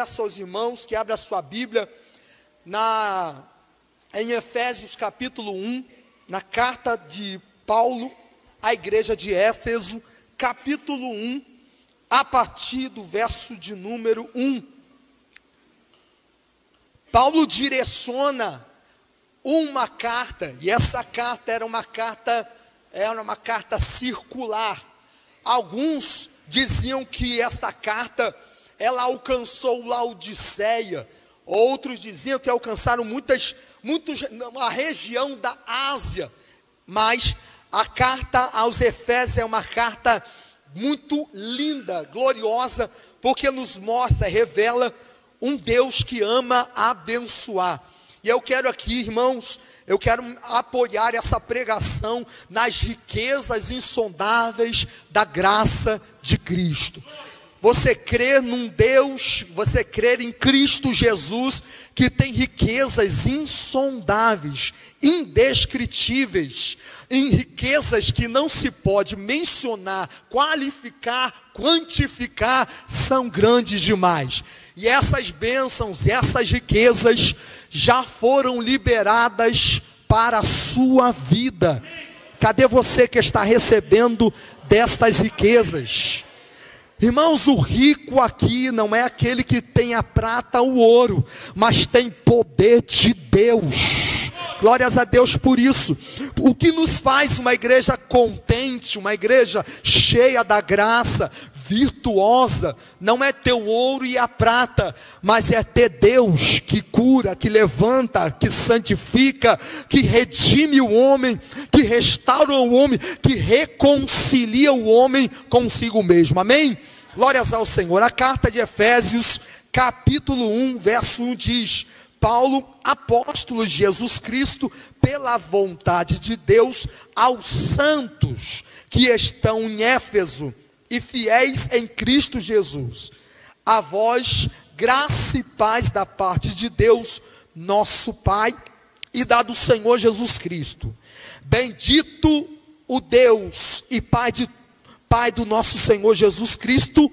peço aos irmãos que abram a sua Bíblia em Efésios capítulo 1, na carta de Paulo à igreja de Éfeso, capítulo 1, a partir do verso de número 1. Paulo direciona uma carta, e essa carta era uma carta circular. Alguns diziam que esta carta, ela alcançou Laodiceia. Outros diziam que alcançaram a região da Ásia. Mas a carta aos Efésios é uma carta muito linda, gloriosa, porque nos mostra, revela um Deus que ama abençoar. E eu quero aqui, irmãos, eu quero apoiar essa pregação nas riquezas insondáveis da graça de Cristo. Você crer num Deus, você crer em Cristo Jesus, que tem riquezas insondáveis, indescritíveis, em riquezas que não se pode mencionar, qualificar, quantificar, são grandes demais. E essas bênçãos, essas riquezas já foram liberadas para a sua vida. Cadê você que está recebendo destas riquezas? Irmãos, o rico aqui não é aquele que tem a prata ou o ouro, mas tem poder de Deus. Glórias a Deus por isso. O que nos faz uma igreja contente, uma igreja cheia da graça, virtuosa, não é ter o ouro e a prata, mas é ter Deus que cura, que levanta, que santifica, que redime o homem, que restaura o homem, que reconcilia o homem consigo mesmo. Amém? Glórias ao Senhor. A carta de Efésios, capítulo 1, verso 1 diz: Paulo, apóstolo de Jesus Cristo, pela vontade de Deus, aos santos que estão em Éfeso e fiéis em Cristo Jesus. A vós, graça e paz da parte de Deus, nosso Pai, e da do Senhor Jesus Cristo. Bendito o Deus e Pai do nosso Senhor Jesus Cristo,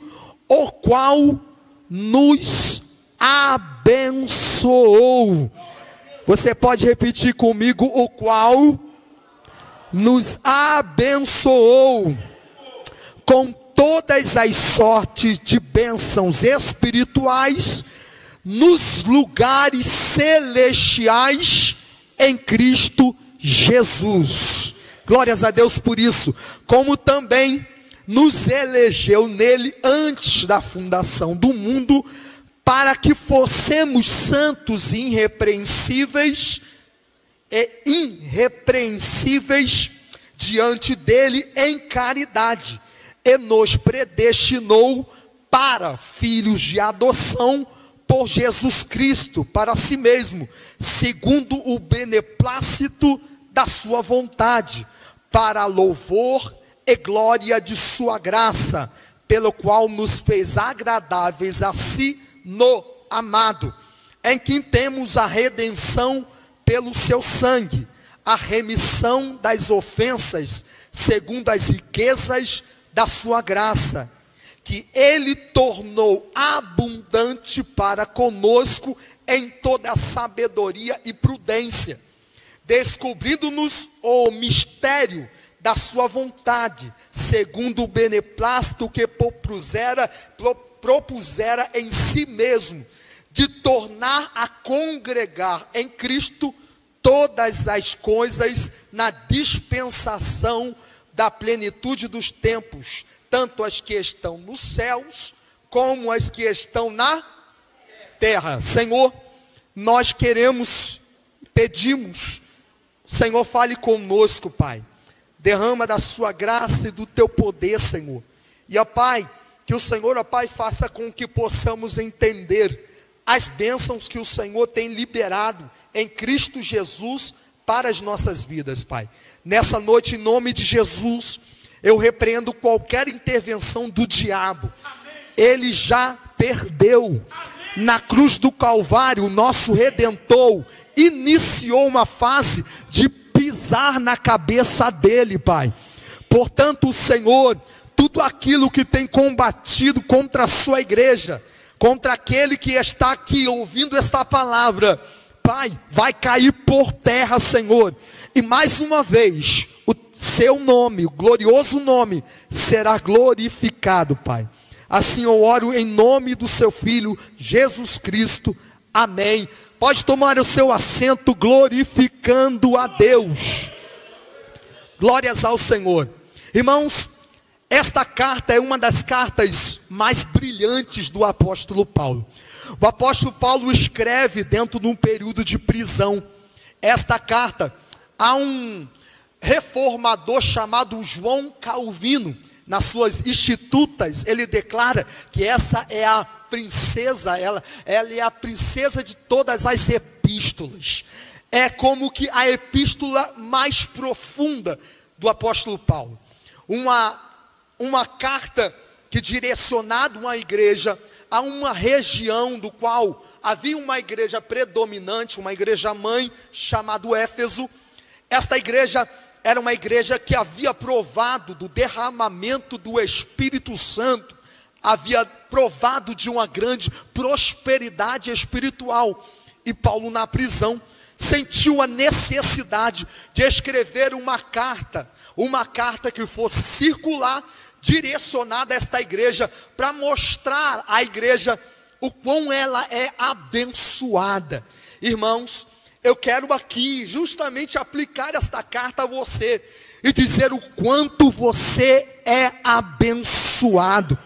o qual nos abençoou. Você pode repetir comigo: o qual nos abençoou com todas as sortes de bênçãos espirituais nos lugares celestiais em Cristo Jesus. Glórias a Deus por isso. Como também nos elegeu nele antes da fundação do mundo, para que fossemos santos e irrepreensíveis diante dele em caridade, e nos predestinou para filhos de adoção por Jesus Cristo, para si mesmo, segundo o beneplácito da sua vontade, para louvor e glória de sua graça, pelo qual nos fez agradáveis a si no amado, em quem temos a redenção pelo seu sangue, a remissão das ofensas, segundo as riquezas da sua graça, que ele tornou abundante para conosco em toda a sabedoria e prudência, descobrindo-nos o mistério da sua vontade, segundo o beneplácito que propusera em si mesmo, de tornar a congregar em Cristo todas as coisas na dispensação da plenitude dos tempos, tanto as que estão nos céus, como as que estão na terra. Senhor, nós pedimos, Senhor, fale conosco, Pai. Derrama da sua graça e do teu poder, Senhor. E, ó Pai, que o Senhor, ó Pai, faça com que possamos entender as bênçãos que o Senhor tem liberado em Cristo Jesus para as nossas vidas, Pai. Nessa noite, em nome de Jesus, eu repreendo qualquer intervenção do diabo. Ele já perdeu. Na cruz do Calvário, o nosso Redentor iniciou uma fase de pisar na cabeça dele, Pai. Portanto, o Senhor, tudo aquilo que tem combatido contra a sua igreja, contra aquele que está aqui ouvindo esta palavra, Pai, vai cair por terra, Senhor. E mais uma vez, o seu nome, o glorioso nome, será glorificado, Pai. Assim eu oro em nome do seu Filho, Jesus Cristo. Amém. Pode tomar o seu assento glorificando a Deus. Glórias ao Senhor. Irmãos, esta carta é uma das cartas mais brilhantes do apóstolo Paulo. O apóstolo Paulo escreve dentro de um período de prisão. Esta carta, há um reformador chamado João Calvino, nas suas Institutas, ele declara que essa é a princesa, ela é a princesa de todas as epístolas. É como que a epístola mais profunda do apóstolo Paulo. Uma carta que direcionada a uma igreja, a uma região do qual havia uma igreja predominante, uma igreja mãe, chamada Éfeso. Esta igreja era uma igreja que havia provado do derramamento do Espírito Santo, havia provado de uma grande prosperidade espiritual. E Paulo, na prisão, sentiu a necessidade de escrever uma carta que fosse circular, direcionada a esta igreja, para mostrar à igreja o quão ela é abençoada. Irmãos, eu quero aqui justamente aplicar esta carta a você e dizer o quanto você é abençoado.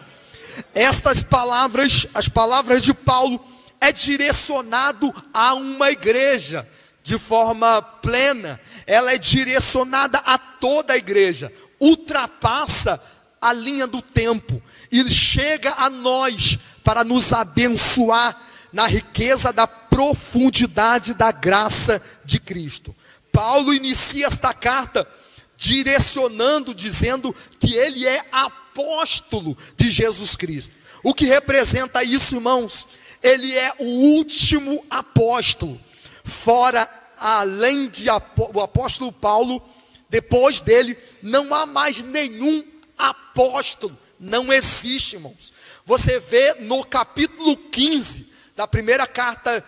Estas palavras, as palavras de Paulo, é direcionado a uma igreja de forma plena. Ela é direcionada a toda a igreja, ultrapassa a linha do tempo e chega a nós para nos abençoar na riqueza da profundidade da graça de Cristo. Paulo inicia esta carta direcionando, dizendo que ele é apóstolo de Jesus Cristo. O que representa isso, irmãos? Ele é o último apóstolo. Fora, além de o apóstolo Paulo, depois dele, não há mais nenhum apóstolo. Não existe, irmãos. Você vê no capítulo 15 da primeira carta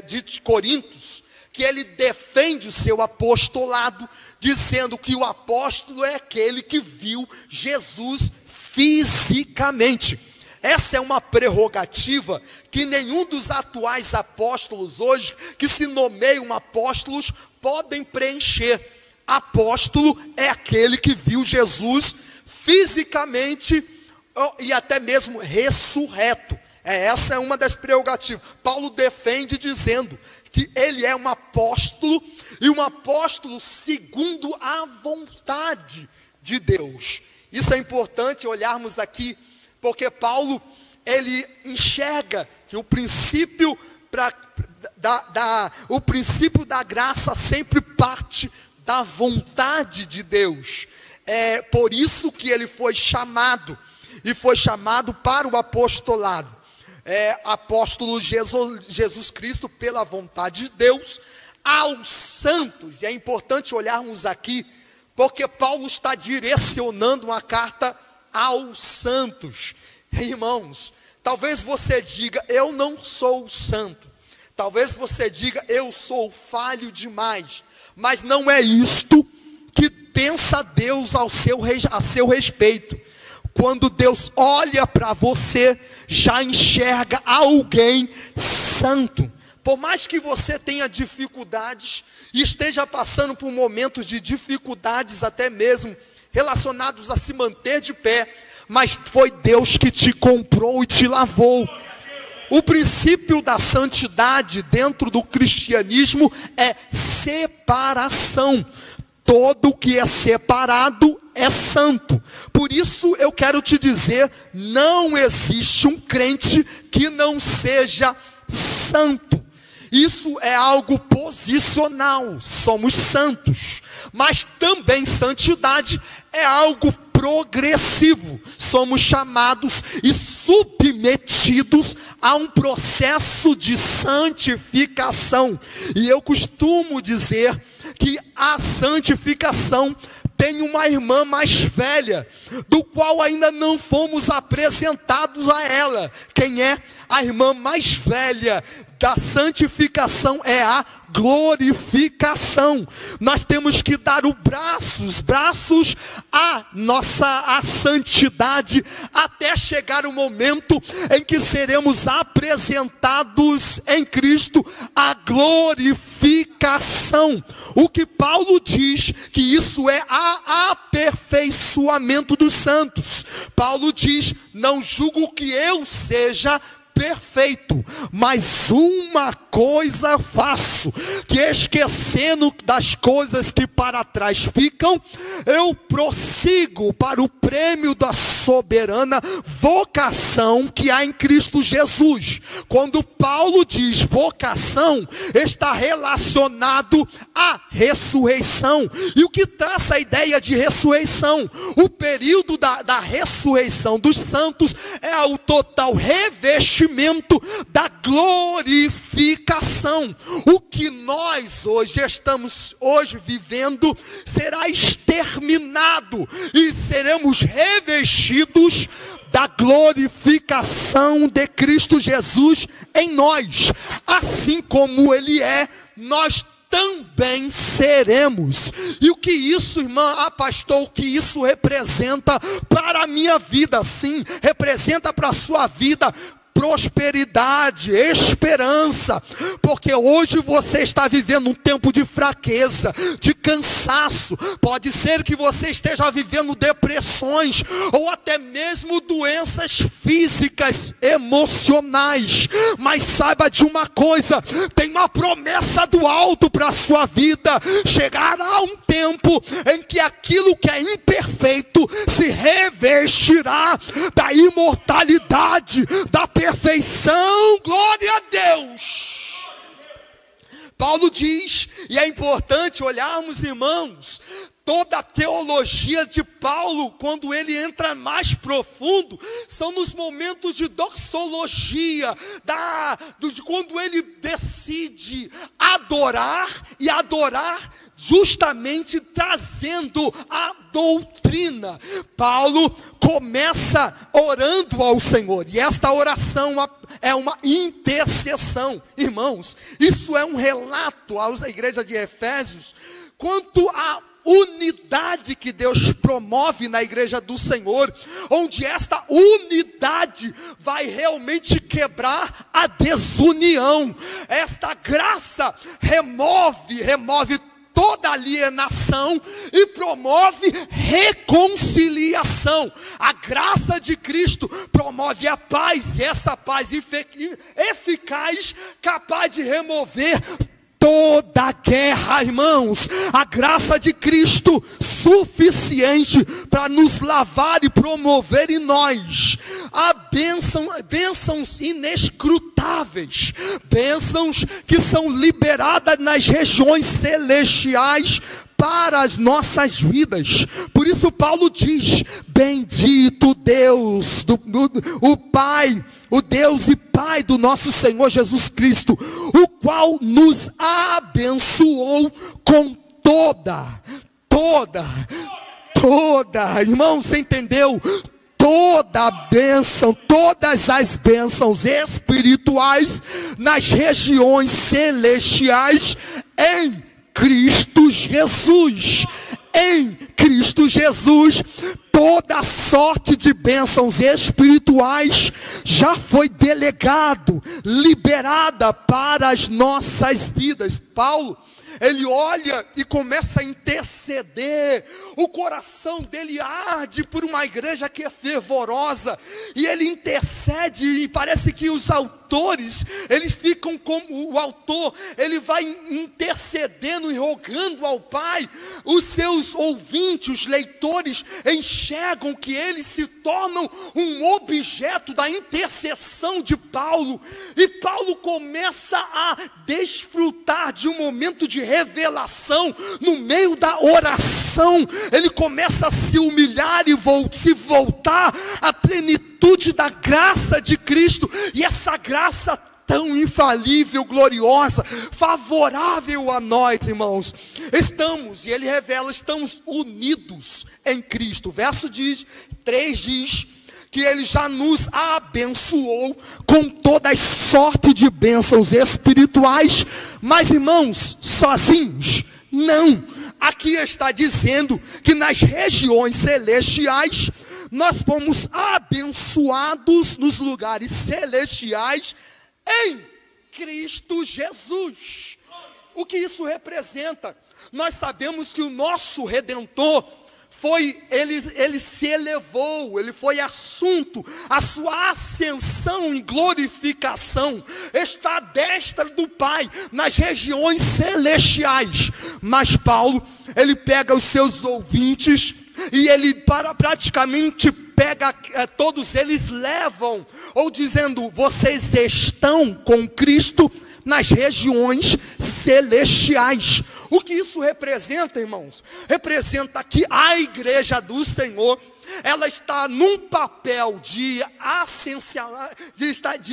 de Coríntios, que ele defende o seu apostolado, dizendo que o apóstolo é aquele que viu Jesus fisicamente. Essa é uma prerrogativa que nenhum dos atuais apóstolos hoje, que se nomeiam apóstolos, podem preencher. Apóstolo é aquele que viu Jesus fisicamente e até mesmo ressurreto. Essa é uma das prerrogativas. Paulo defende dizendo que ele é um apóstolo, e um apóstolo segundo a vontade de Deus. Isso é importante olharmos aqui, porque Paulo, ele enxerga que o princípio da graça sempre parte da vontade de Deus. É por isso que ele foi chamado, e foi chamado para o apostolado. Apóstolo Jesus Cristo, pela vontade de Deus, aos santos. E é importante olharmos aqui, porque Paulo está direcionando uma carta aos santos. Irmãos, talvez você diga, eu não sou santo. Talvez você diga, eu sou falho demais. Mas não é isto que pensa Deus a seu respeito. Quando Deus olha para você, já enxerga alguém santo. Por mais que você tenha dificuldades e esteja passando por momentos de dificuldades, até mesmo relacionados a se manter de pé, mas foi Deus que te comprou e te lavou. O princípio da santidade dentro do cristianismo é separação. Todo que é separado é santo. Por isso eu quero te dizer, não existe um crente que não seja santo. Isso é algo posicional, somos santos. Mas também santidade é algo progressivo. Somos chamados e submetidos a um processo de santificação. E eu costumo dizer que a santificação tem uma irmã mais velha, do qual ainda não fomos apresentados a ela. Quem é? A irmã mais velha da santificação é a glorificação. Nós temos que dar os braços à santidade, até chegar o momento em que seremos apresentados em Cristo à glorificação. O que Paulo diz que isso é a aperfeiçoamento dos santos. Paulo diz: não julgo que eu seja perfeito, mas uma coisa faço, que esquecendo das coisas que para trás ficam, eu prossigo para o prêmio da soberana vocação que há em Cristo Jesus. Quando Paulo diz vocação, está relacionado à ressurreição. E o que traz a ideia de ressurreição? O período da ressurreição dos santos é o total revestimento da glorificação. O que nós estamos vivendo será exterminado e seremos revestidos da glorificação de Cristo Jesus em nós. Assim como Ele é, nós também seremos. E o que isso, irmã, pastor, o que isso representa para a minha vida? Sim, representa para a sua vida prosperidade, esperança, porque hoje você está vivendo um tempo de fraqueza, de cansaço. Pode ser que você esteja vivendo depressões, ou até mesmo doenças físicas, emocionais, mas saiba de uma coisa: tem uma promessa do alto para a sua vida. Chegará um tempo em que aquilo que é imperfeito se revestirá da imortalidade, da perfeição. Glória a Deus. Paulo diz, e é importante olharmos, irmãos, toda a teologia de Paulo, quando ele entra mais profundo, são nos momentos de doxologia, quando ele decide adorar, e adorar justamente trazendo a doutrina. Paulo começa orando ao Senhor, e esta oração é uma intercessão. Irmãos, isso é um relato à igreja de Efésios quanto a unidade que Deus promove na igreja do Senhor, onde esta unidade vai realmente quebrar a desunião. Esta graça remove toda alienação e promove reconciliação. A graça de Cristo promove a paz, e essa paz eficaz, capaz de remover toda a guerra, irmãos. A graça de Cristo suficiente para nos lavar e promover em nós a bênçãos inescrutáveis, bênçãos que são liberadas nas regiões celestiais para as nossas vidas. Por isso Paulo diz: bendito Deus, o Pai, o Deus e Pai do nosso Senhor Jesus Cristo, o qual nos abençoou com toda, irmão, você entendeu? Toda a bênção, todas as bênçãos espirituais nas regiões celestiais em Cristo Jesus. Em Cristo Jesus, toda sorte de bênçãos espirituais já foi delegado, liberada para as nossas vidas. Paulo, ele olha e começa a interceder. O coração dele arde por uma igreja que é fervorosa, e ele intercede, e parece que os autores, eles ficam como o autor, ele vai intercedendo e rogando ao Pai. Os seus ouvintes, os leitores, enxergam que eles se tornam um objeto da intercessão de Paulo, e Paulo começa a desfrutar de um momento de revelação. No meio da oração, ele começa a se humilhar e se voltar à plenitude da graça de Cristo, e essa graça tão infalível, gloriosa, favorável a nós, irmãos. Estamos, e ele revela, estamos unidos em Cristo. O verso 3 diz que ele já nos abençoou com toda sorte de bênçãos espirituais. Mas, irmãos, sozinhos? Não. Aqui está dizendo que nas regiões celestiais nós fomos abençoados nos lugares celestiais em Cristo Jesus. O que isso representa? Nós sabemos que o nosso Redentor ele se elevou, ele foi assunto, a sua ascensão e glorificação está à destra do Pai, nas regiões celestiais. Mas Paulo, ele pega os seus ouvintes e ele praticamente pega todos eles, levam, ou dizendo, vocês estão com Cristo nas regiões celestiais. O que isso representa, irmãos? Representa que a igreja do Senhor, ela está num papel de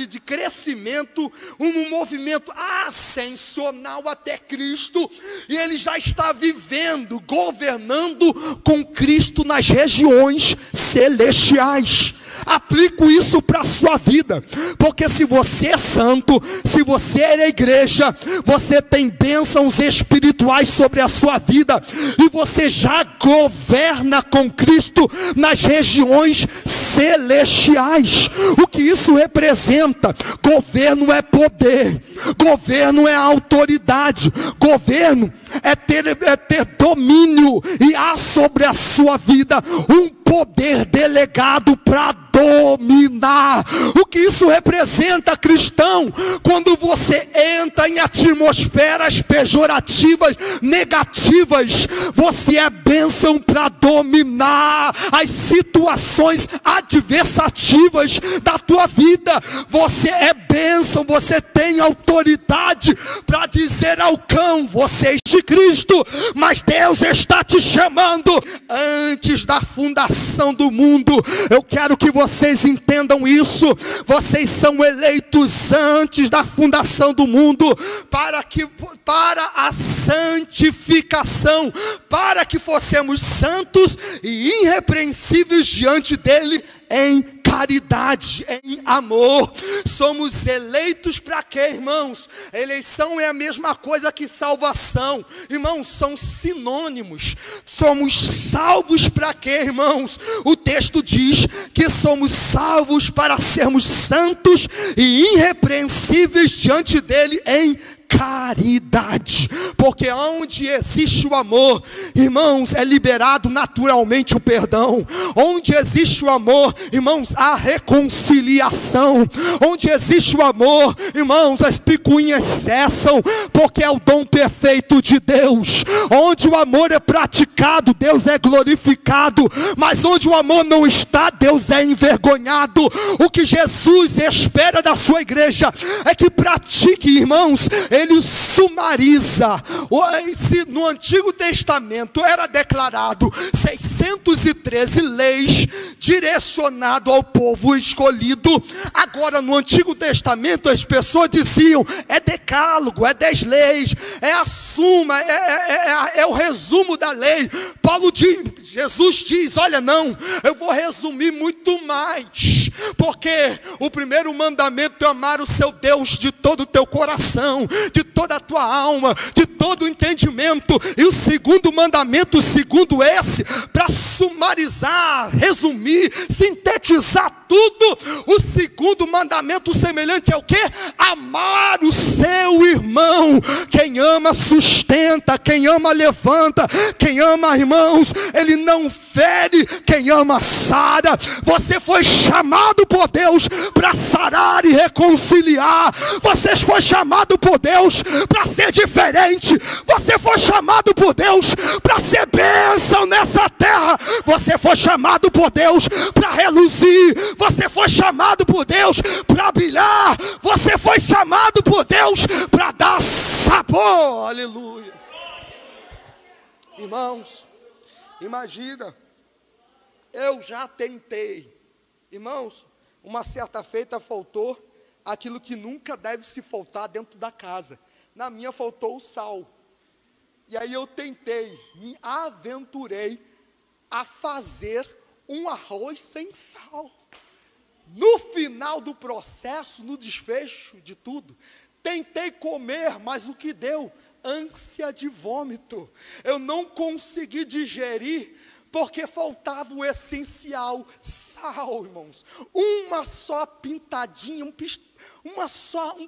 de crescimento, um movimento ascensional até Cristo, e ele já está vivendo, governando com Cristo nas regiões celestiais. Aplico isso para a sua vida, porque se você é santo, se você é igreja, você tem bênçãos espirituais sobre a sua vida, e você já governa com Cristo nas regiões celestiais. O que isso representa? Governo é poder, governo é autoridade, governo é ter domínio, e há sobre a sua vida um poder delegado para dominar. O que isso representa, cristão? Quando você entra em atmosferas pejorativas, negativas, você é bênção para dominar as situações adversativas da tua vida. Você é bênção, você tem autoridade para dizer ao cão, você é de Cristo. Mas Deus está te chamando antes da fundação do mundo. Eu quero que vocês entendam isso. Vocês são eleitos antes da fundação do mundo para a santificação, para que fossemos santos e irrepreensíveis diante dele em caridade, em amor. Somos eleitos para quê, irmãos? Eleição é a mesma coisa que salvação, irmãos, são sinônimos. Somos salvos para quê, irmãos? O texto diz que somos salvos para sermos santos e irrepreensíveis diante dele em caridade, porque onde existe o amor, irmãos, é liberado naturalmente o perdão. Onde existe o amor, irmãos, há reconciliação. Onde existe o amor, irmãos, as picuinhas cessam, porque é o dom perfeito de Deus. Onde o amor é praticado, Deus é glorificado, mas onde o amor não está, Deus é envergonhado. O que Jesus espera da sua igreja é que pratique, irmãos. Ele sumariza. No Antigo Testamento era declarado 613 leis direcionado ao povo escolhido. Agora no Antigo Testamento as pessoas diziam, é decálogo, é 10 leis, é a suma, é o resumo da lei. Jesus diz, olha não, eu vou resumir muito mais, porque o primeiro mandamento é amar o seu Deus de todo o teu coração, de toda a tua alma, de todo o entendimento. E o segundo mandamento, segundo esse, para sumarizar, resumir, sintetizar tudo, o segundo mandamento semelhante é o quê? Amar o seu irmão. Quem ama sustenta, quem ama levanta, quem ama, irmãos, ele não fere, quem ama sara. Você foi chamado por Deus para sarar e reconciliar. Você foi chamado por Deus para ser diferente. Você foi chamado por Deus para ser bênção nessa terra. Você foi chamado por Deus para reluzir. Você foi chamado por Deus para brilhar. Você foi chamado por Deus para dar sabor. Aleluia. Irmãos, imagina, eu já tentei. Irmãos, uma certa feita faltou aquilo que nunca deve se faltar dentro da casa. Na minha faltou o sal. E aí eu me aventurei a fazer um arroz sem sal. No final do processo, no desfecho de tudo, tentei comer, mas o que deu? Ânsia de vômito. Eu não consegui digerir, porque faltava o essencial, sal, irmãos. Uma só pitadinha, um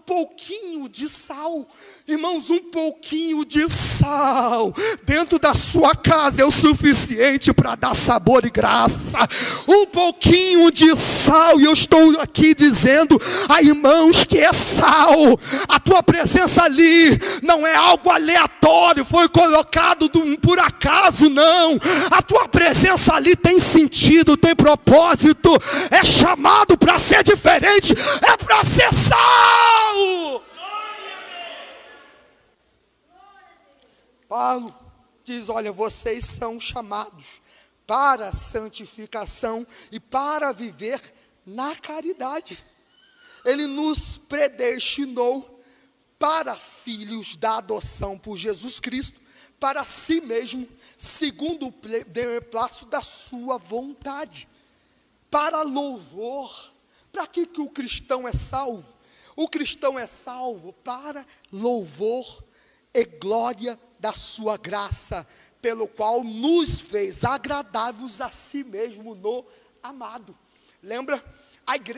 pouquinho de sal. Irmãos, um pouquinho de sal dentro da sua casa é o suficiente para dar sabor e graça. Um pouquinho de sal, e eu estou aqui dizendo a irmãos que é sal. A tua presença ali não é algo aleatório, foi colocado por acaso, não. A tua presença ali tem sentido, tem propósito, é chamado para ser diferente, é para ser sal. Paulo diz, olha, vocês são chamados para a santificação e para viver na caridade. Ele nos predestinou para filhos da adoção por Jesus Cristo, para si mesmo, segundo o beneplácito da sua vontade, para louvor. Para que o cristão é salvo? O cristão é salvo para louvor e glória da sua graça, pelo qual nos fez agradáveis a si mesmo no amado. Lembra?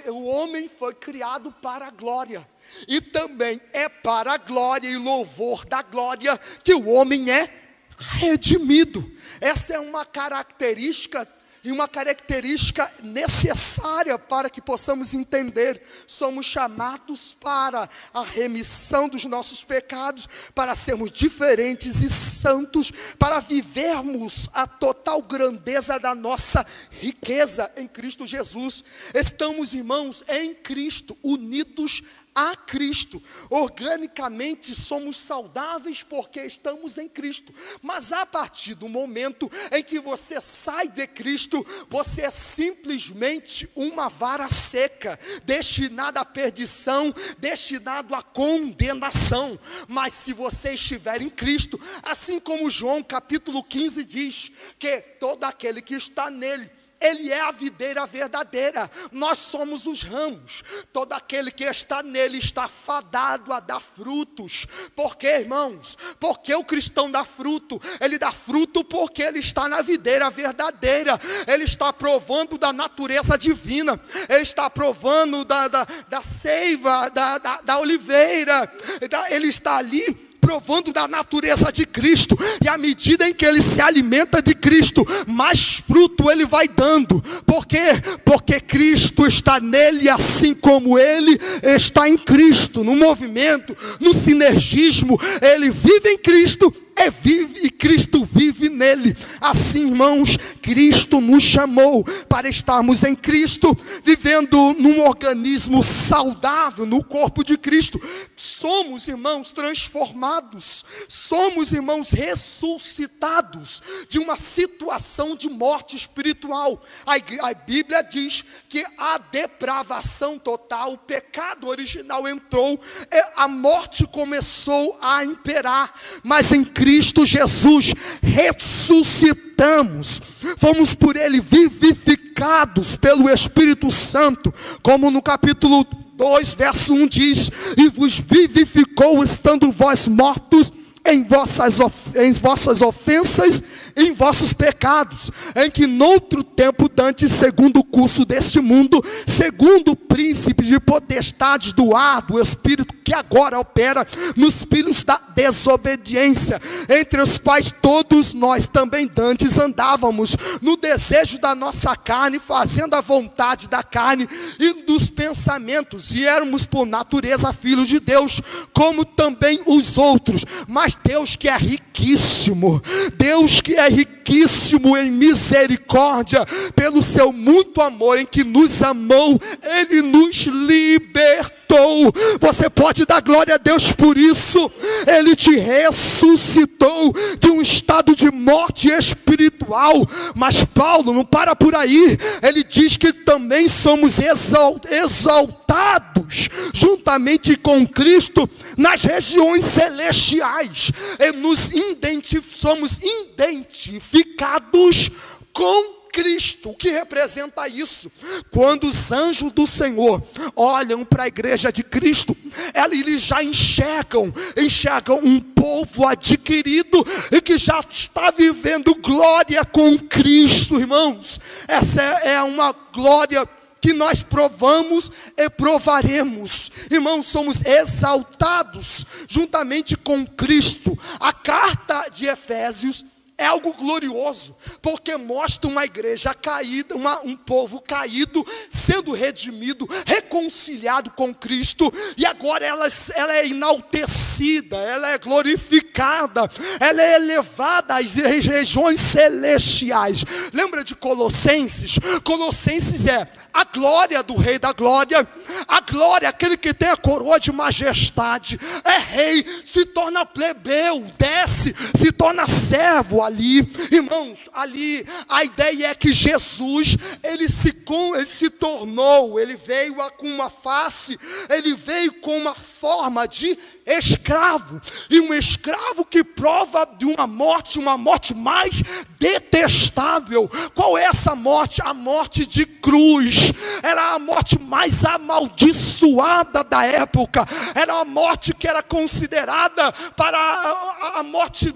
O homem foi criado para a glória, e também é para a glória e louvor da glória que o homem é redimido. Essa é uma característica, e uma característica necessária para que possamos entender. Somos chamados para a remissão dos nossos pecados, para sermos diferentes e santos, para vivermos a total grandeza da nossa riqueza em Cristo Jesus. Estamos, irmãos, em Cristo, unidos a Cristo. Organicamente somos saudáveis porque estamos em Cristo. Mas a partir do momento em que você sai de Cristo, você é simplesmente uma vara seca, destinada à perdição, destinado à condenação. Mas se você estiver em Cristo, assim como João capítulo 15 diz, que todo aquele que está nele, ele é a videira verdadeira, nós somos os ramos. Todo aquele que está nele está fadado a dar frutos. Por quê, irmãos? Porque o cristão dá fruto. Ele dá fruto porque ele está na videira verdadeira. Ele está provando da natureza divina. Ele está provando da seiva, da oliveira. Ele está ali provando da natureza de Cristo, e à medida em que ele se alimenta de Cristo, mais fruto ele vai dando. Por quê? Porque Cristo está nele, assim como ele está em Cristo, no movimento, no sinergismo. Ele vive em Cristo, e Cristo vive nele. Assim, irmãos, Cristo nos chamou para estarmos em Cristo, vivendo num organismo saudável, no corpo de Cristo. Somos, irmãos, transformados, somos, irmãos, ressuscitados de uma situação de morte espiritual. A Bíblia diz que a depravação total, o pecado original entrou, a morte começou a imperar, mas em Cristo Jesus ressuscitamos, fomos por ele vivificados pelo Espírito Santo, como no capítulo 2, verso 1 diz, e vos vivificou estando vós mortos em vossas ofensas, em vossos pecados, em que noutro tempo dantes, segundo o curso deste mundo, segundo o príncipe de potestades do ar, do espírito que agora opera nos filhos da desobediência, entre os quais todos nós também dantes andávamos no desejo da nossa carne, fazendo a vontade da carne e dos pensamentos, e éramos por natureza filhos de Deus, como também os outros. Mas Deus que é riquíssimo, Deus que é riquíssimo em misericórdia, pelo seu muito amor em que nos amou, ele nos libertou. Você pode dar glória a Deus por isso. Ele te ressuscitou de um estado de morte espiritual. Mas Paulo não para por aí. Ele diz que também somos exaltados exaltados juntamente com Cristo nas regiões celestiais. E somos identificados com Cristo. O que representa isso? Quando os anjos do Senhor olham para a igreja de Cristo, eles já enxergam um povo adquirido e que já está vivendo glória com Cristo, irmãos. Essa é uma glória que nós provamos e provaremos. Irmãos, somos exaltados juntamente com Cristo. A carta de Efésios é algo glorioso, porque mostra uma igreja caída, um povo caído, sendo redimido, reconciliado com Cristo, e agora ela é enaltecida, ela é glorificada, ela é elevada às regiões celestiais. Lembra de Colossenses? Colossenses é a glória do Rei da Glória, a glória, aquele que tem a coroa de majestade, é rei, se torna plebeu, desce, se torna servo ali. Irmãos, ali a ideia é que Jesus, ele veio com uma face, ele veio com uma forma de escravo, e um escravo que prova de uma morte mais detestável. Qual é essa morte? A morte de cruz. Era a morte mais amaldiçoada da época, era uma morte que era considerada para a morte,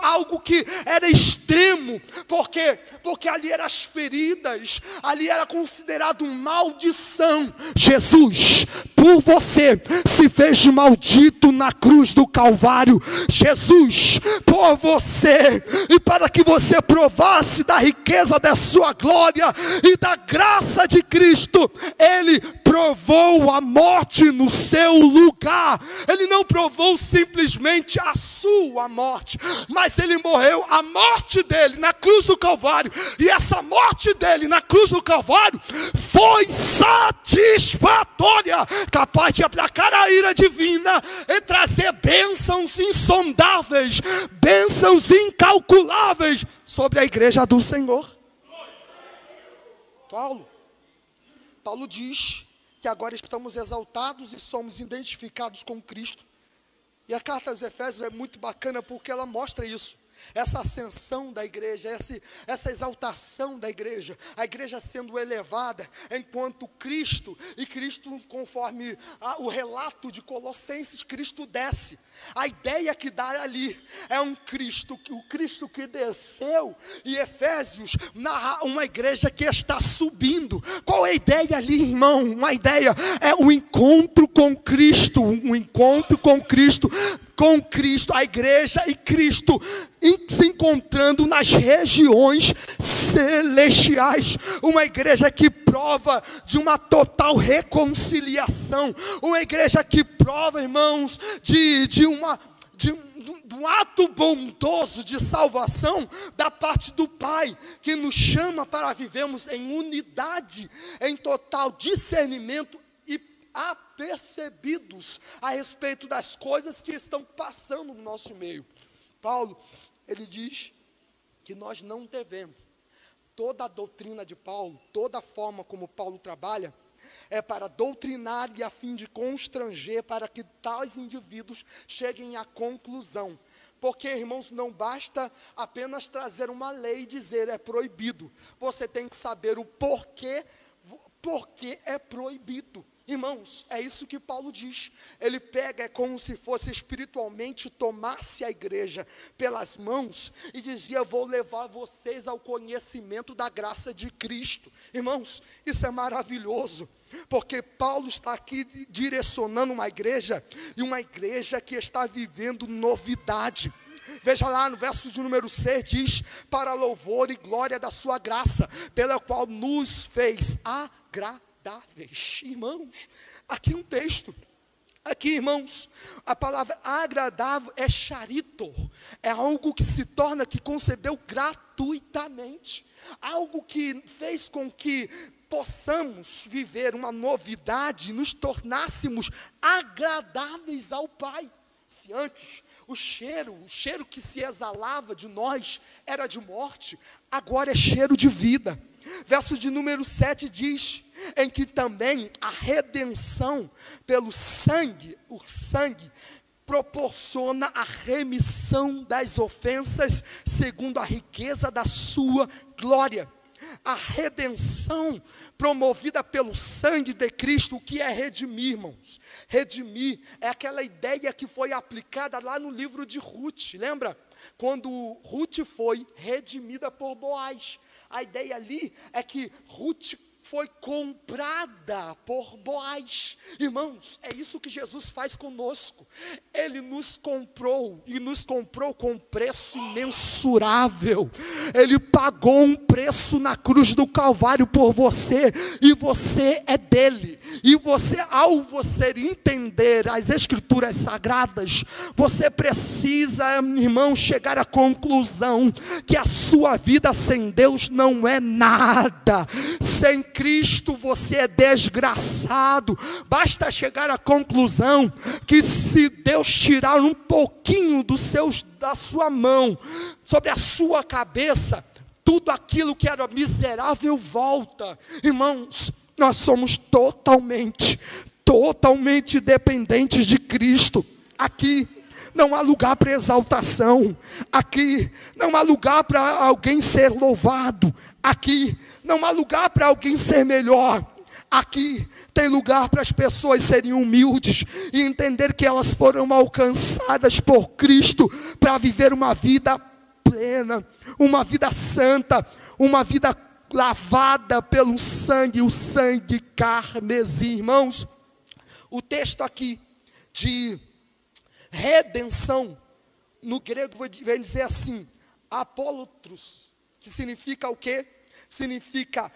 algo que era extremo. Por quê? Porque ali eram as feridas, ali era considerado maldição. Jesus, por você, se fez maldito na cruz do Calvário. Jesus, por você, e para que você provasse da riqueza da sua glória e da graça de Cristo, ele provou a morte no seu lugar. Ele não provou simplesmente a sua morte, mas ele morreu a morte dele na cruz do Calvário, e essa morte dele na cruz do Calvário foi satisfatória, capaz de aplacar a ira divina e trazer bênçãos insondáveis, bênçãos incalculáveis sobre a igreja do Senhor. Paulo diz que agora estamos exaltados e somos identificados com Cristo. E a carta aos Efésios é muito bacana porque ela mostra isso. Essa ascensão da igreja, essa exaltação da igreja, a igreja sendo elevada enquanto Cristo, e Cristo, conforme o relato de Colossenses, Cristo desce. A ideia que dá ali é o Cristo que desceu, e Efésios narra uma igreja que está subindo. Qual é a ideia ali, irmão? Uma ideia é o encontro com Cristo, a igreja e Cristo se encontrando nas regiões celestiais. Uma igreja que prova de uma total reconciliação, uma igreja que prova, irmãos, de um ato bondoso de salvação da parte do Pai, que nos chama para vivermos em unidade, em total discernimento e apercebidos a respeito das coisas que estão passando no nosso meio. Paulo, ele diz que nós não devemos, toda a doutrina de Paulo, toda a forma como Paulo trabalha, é para doutrinar e a fim de constranger, para que tais indivíduos cheguem à conclusão. Porque, irmãos, não basta apenas trazer uma lei e dizer é proibido. Você tem que saber o porquê é proibido. Irmãos, é isso que Paulo diz. Ele pega, é como se fosse espiritualmente, tomasse a igreja pelas mãos e dizia: vou levar vocês ao conhecimento da graça de Cristo. Irmãos, isso é maravilhoso, porque Paulo está aqui direcionando uma igreja, e uma igreja que está vivendo novidade. Veja lá no verso de número 6, diz: para louvor e glória da sua graça, pela qual nos fez agradáveis. Irmãos, aqui um texto. Aqui, irmãos, a palavra agradável é charito. É algo que se torna, que concebeu gratuitamente. Algo que fez com que possamos viver uma novidade, nos tornássemos agradáveis ao Pai. Se antes o cheiro que se exalava de nós era de morte, agora é cheiro de vida. Verso de número 7 diz: em que também a redenção pelo sangue, o sangue, proporciona a remissão das ofensas segundo a riqueza da sua glória. A redenção promovida pelo sangue de Cristo. O que é redimir, irmãos? Redimir é aquela ideia que foi aplicada lá no livro de Ruth, lembra? Quando Ruth foi redimida por Boaz. A ideia ali é que Ruth foi comprada por Boaz. Irmãos, é isso que Jesus faz conosco. Ele nos comprou, e nos comprou com preço imensurável. Ele pagou um preço na cruz do Calvário por você, e você é dele. E você, ao você entender as Escrituras Sagradas, você precisa, irmão, chegar à conclusão que a sua vida sem Deus não é nada. Sem Cristo você é desgraçado. Basta chegar à conclusão que se Deus tirar um pouquinho da sua mão sobre a sua cabeça, tudo aquilo que era miserável volta. Irmãos, nós somos totalmente dependentes de Cristo. Aqui não há lugar para exaltação. Aqui não há lugar para alguém ser louvado. Aqui não há lugar para alguém ser melhor. Aqui tem lugar para as pessoas serem humildes e entender que elas foram alcançadas por Cristo para viver uma vida plena, uma vida santa, uma vida lavada pelo sangue, o sangue carmesim. Irmãos, o texto aqui de redenção, no grego vem dizer assim, apólotros, que significa o quê? Significa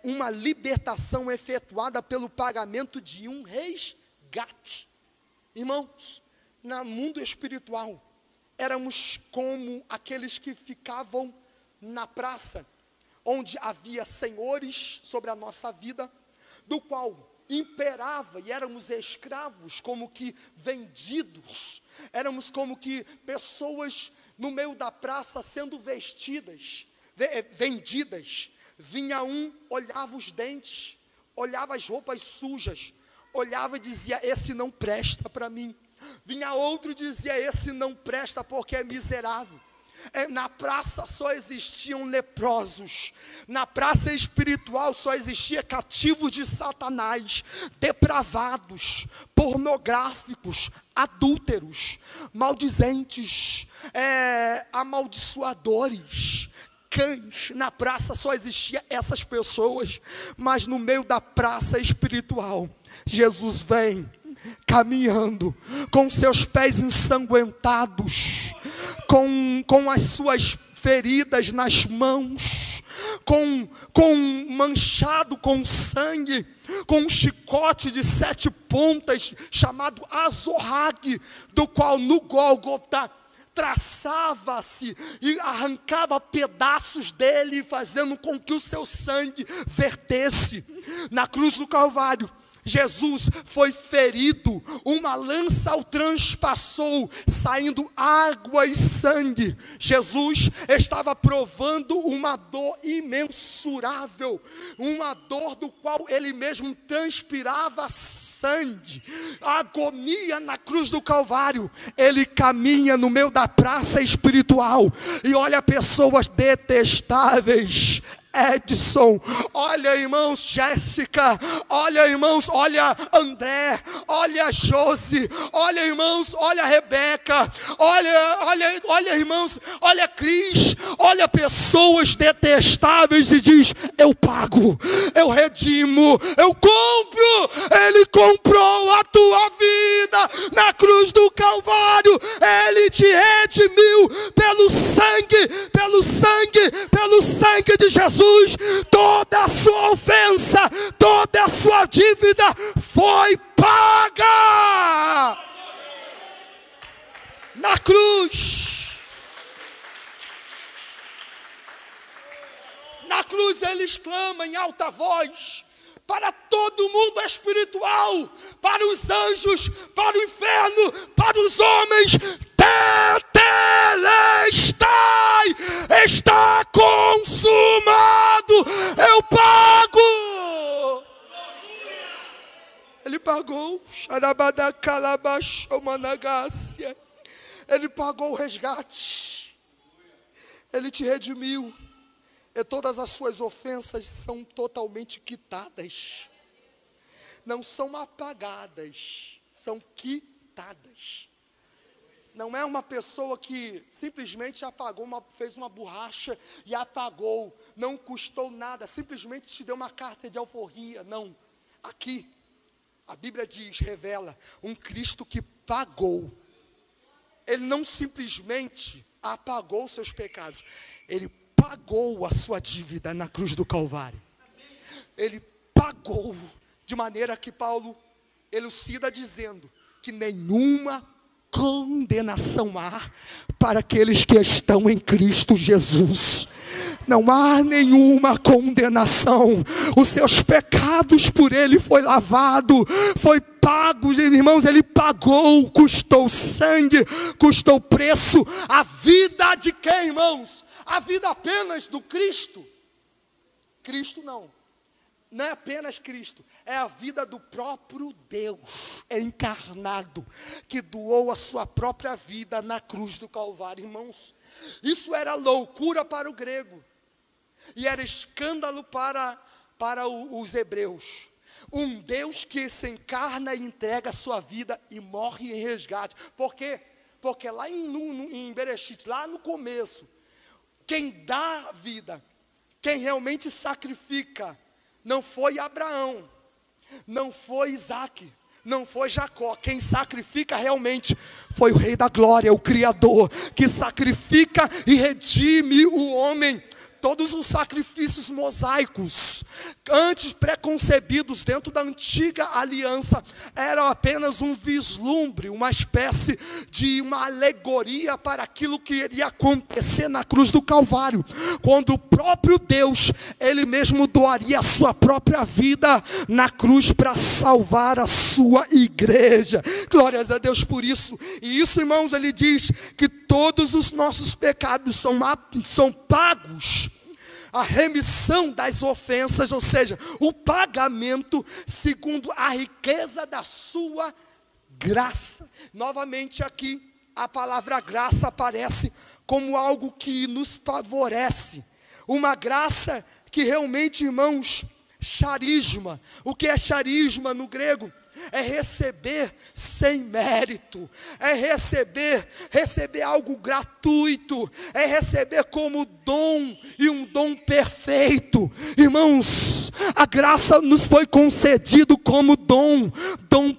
uma libertação efetuada pelo pagamento de um resgate. Irmãos, no mundo espiritual, éramos como aqueles que ficavam na praça, onde havia senhores sobre a nossa vida, do qual imperava, e éramos escravos, como que vendidos, éramos como que pessoas no meio da praça sendo vendidas. Vinha um, olhava os dentes, olhava as roupas sujas, olhava e dizia, esse não presta para mim. Vinha outro e dizia, esse não presta porque é miserável. Na praça só existiam leprosos. Na praça espiritual só existia cativos de Satanás, depravados, pornográficos, adúlteros, maldizentes, amaldiçoadores, cães. Na praça só existia essas pessoas. Mas no meio da praça espiritual, Jesus vem caminhando com seus pés ensanguentados, com as suas feridas nas mãos, com manchado com sangue, com um chicote de 7 pontas chamado azorrague, do qual no Gólgota traçava-se e arrancava pedaços dele, fazendo com que o seu sangue vertesse. Na cruz do Calvário, Jesus foi ferido, uma lança o transpassou, saindo água e sangue. Jesus estava provando uma dor imensurável, uma dor do qual ele mesmo transpirava sangue. A agonia na cruz do Calvário. Ele caminha no meio da praça espiritual e olha pessoas detestáveis. Edson, olha irmãos, Jéssica, olha irmãos, olha André, olha Josi, olha irmãos, olha Rebeca, olha irmãos, olha Cris, olha pessoas detestáveis e diz, eu pago, eu redimo, eu compro. Ele comprou a tua vida na cruz do Calvário. Ele te redimiu pelo sangue de Jesus. Toda a sua ofensa, toda a sua dívida foi paga na cruz. Na cruz ele exclama em alta voz para todo mundo espiritual, para os anjos, para o inferno, para os homens: tetelestai, está consumado, eu pago. pagou. Ele pagou o resgate. Ele te redimiu. E todas as suas ofensas são totalmente quitadas. Não são apagadas, são quitadas. Não é uma pessoa que simplesmente apagou, fez uma borracha e apagou. Não custou nada, simplesmente te deu uma carta de alforria. Não. Aqui, a Bíblia diz, revela, um Cristo que pagou. Ele não simplesmente apagou seus pecados. Ele pagou a sua dívida na cruz do Calvário. Ele pagou, de maneira que Paulo elucida dizendo que nenhuma condenação há para aqueles que estão em Cristo Jesus. Não há nenhuma condenação. Os seus pecados por Ele foi lavado, foi pago, irmãos. Ele pagou, custou sangue, custou preço. A vida de quem, irmãos? A vida apenas do Cristo. Cristo não é apenas Cristo, é a vida do próprio Deus encarnado, que doou a sua própria vida na cruz do Calvário, irmãos. Isso era loucura para o grego, e era escândalo para os hebreus. Um Deus que se encarna e entrega a sua vida e morre em resgate. Por quê? Porque lá em Bereshit, lá no começo, quem dá a vida, quem realmente sacrifica, não foi Abraão, não foi Isaac, não foi Jacó. Quem sacrifica realmente foi o Rei da Glória, o Criador, que sacrifica e redime o homem. Todos os sacrifícios mosaicos, antes preconcebidos dentro da antiga aliança, eram apenas um vislumbre, uma espécie de uma alegoria para aquilo que iria acontecer na cruz do Calvário, quando o próprio Deus, Ele mesmo doaria a sua própria vida na cruz para salvar a sua igreja. Glórias a Deus por isso. E isso, irmãos, Ele diz que todos os nossos pecados são pagos. A remissão das ofensas, ou seja, o pagamento segundo a riqueza da sua graça. Novamente aqui, a palavra graça aparece como algo que nos favorece. Uma graça que realmente, irmãos, charisma. O que é charisma no grego? É receber sem mérito, é receber algo gratuito, é receber como dom, e um dom perfeito. Irmãos, a graça nos foi concedido como dom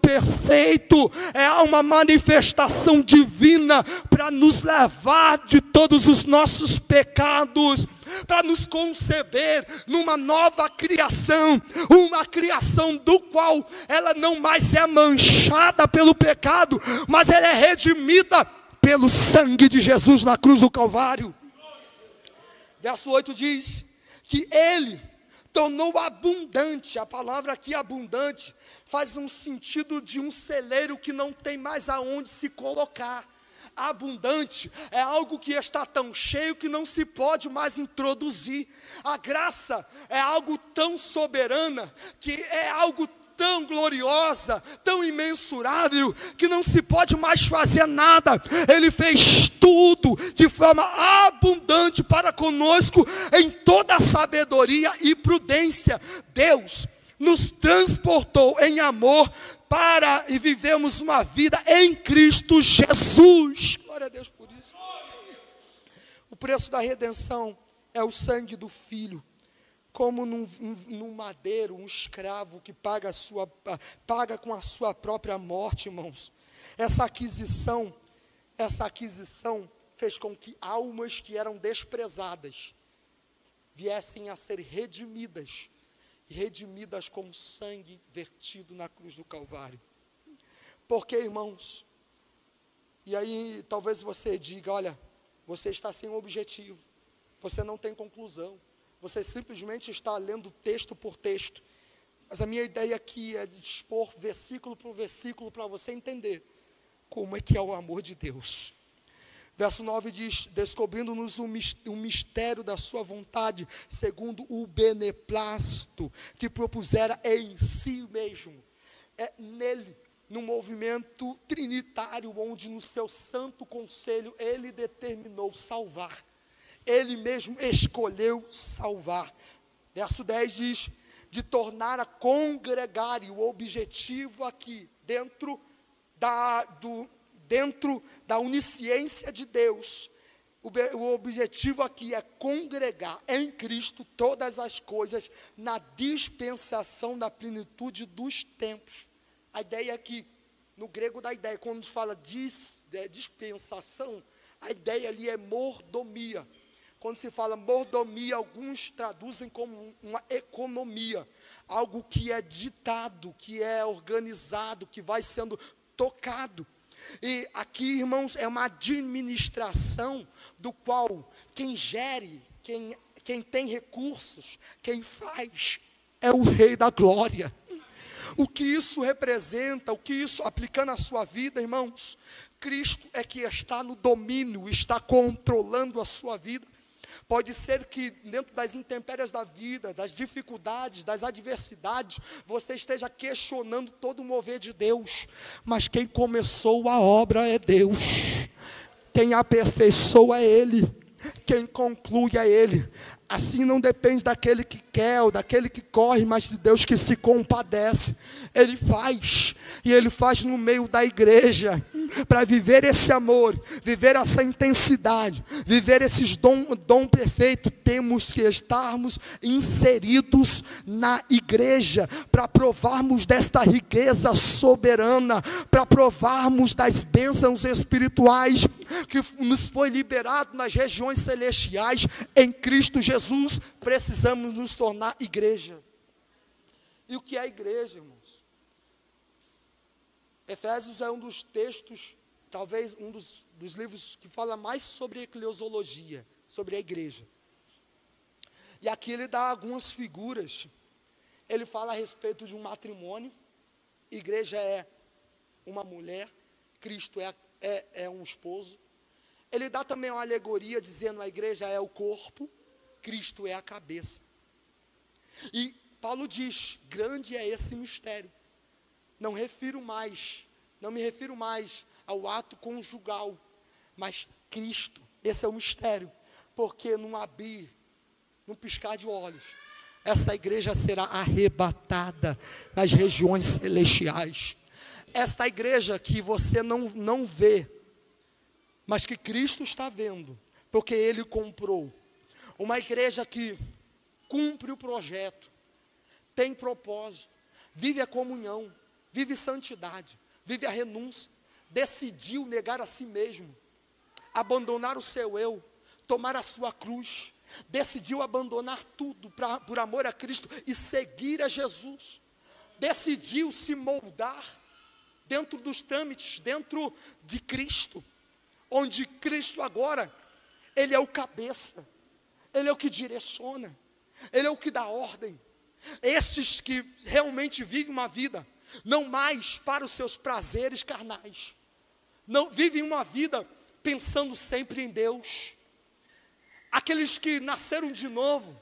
perfeito, é uma manifestação divina para nos levar de todos os nossos pecados, para nos conceber numa nova criação, uma criação do qual ela não mais é manchada pelo pecado, mas ela é redimida pelo sangue de Jesus na cruz do Calvário. Verso 8 diz que Ele tornou abundante. A palavra aqui abundante faz um sentido de um celeiro que não tem mais aonde se colocar. Abundante é algo que está tão cheio que não se pode mais introduzir. A graça é algo tão soberana, que é algo tão gloriosa, tão imensurável, que não se pode mais fazer nada. Ele fez tudo de forma abundante para conosco, em toda sabedoria e prudência. Deus nos transportou em amor para e vivemos uma vida em Cristo Jesus. Glória a Deus por isso. O preço da redenção é o sangue do Filho. Como num madeiro, um escravo que paga com a sua própria morte, irmãos. Essa aquisição fez com que almas que eram desprezadas viessem a ser redimidas com sangue vertido na cruz do Calvário. Porque, irmãos, e aí talvez você diga, olha, você está sem objetivo, você não tem conclusão, você simplesmente está lendo texto por texto. Mas a minha ideia aqui é de expor versículo por versículo para você entender como é que é o amor de Deus. Verso 9 diz, descobrindo-nos o mistério da sua vontade, segundo o beneplácito que propusera em si mesmo. é nele, no movimento trinitário, onde no seu santo conselho ele determinou salvar. Ele mesmo escolheu salvar. Verso 10 diz, de tornar a congregar, e o objetivo aqui, dentro da onisciência de Deus, o objetivo aqui é congregar em Cristo todas as coisas na dispensação da plenitude dos tempos. A ideia aqui, no grego da ideia, quando fala dispensação, a ideia ali é mordomia. Quando se fala mordomia, alguns traduzem como uma economia, algo que é ditado, que é organizado, que vai sendo tocado. E aqui, irmãos, é uma administração do qual quem gere, quem tem recursos, quem faz, é o Rei da Glória. O que isso representa, o que isso, aplicando a sua vida, irmãos, Cristo é que está no domínio, está controlando a sua vida. Pode ser que dentro das intempéries da vida, das dificuldades, das adversidades, você esteja questionando todo o mover de Deus. Mas quem começou a obra é Deus. Quem aperfeiçoa é Ele. Quem conclui é Ele. Assim não depende daquele que quer ou daquele que corre, mas de Deus que se compadece. Ele faz, e Ele faz no meio da igreja, para viver esse amor, viver essa intensidade, viver esses dom perfeito. Temos que estarmos inseridos na igreja, para provarmos desta riqueza soberana, para provarmos das bênçãos espirituais, que nos foi liberado nas regiões celestiais, em Cristo Jesus. Precisamos nos tornar igreja. E o que é a igreja, irmãos? Efésios é um dos textos, talvez um dos livros que fala mais sobre eclesiologia, sobre a igreja. E aqui ele dá algumas figuras. Ele fala a respeito de um matrimônio. Igreja é uma mulher, Cristo é um esposo. Ele dá também uma alegoria dizendo a igreja é o corpo, Cristo é a cabeça. E Paulo diz, grande é esse mistério. Não me refiro mais ao ato conjugal, mas Cristo, esse é o mistério. Porque num abrir, num piscar de olhos, essa igreja será arrebatada nas regiões celestiais. Esta igreja que você não vê, mas que Cristo está vendo, porque Ele comprou. Uma igreja que cumpre o projeto, tem propósito, vive a comunhão, vive santidade, vive a renúncia, decidiu negar a si mesmo, abandonar o seu eu, tomar a sua cruz, decidiu abandonar tudo por amor a Cristo e seguir a Jesus, decidiu se moldar dentro dos trâmites, dentro de Cristo, onde Cristo agora, Ele é o cabeça, Ele é o que direciona, Ele é o que dá ordem. Esses que realmente vivem uma vida, não mais para os seus prazeres carnais, não vivem uma vida pensando sempre em Deus. Aqueles que nasceram de novo,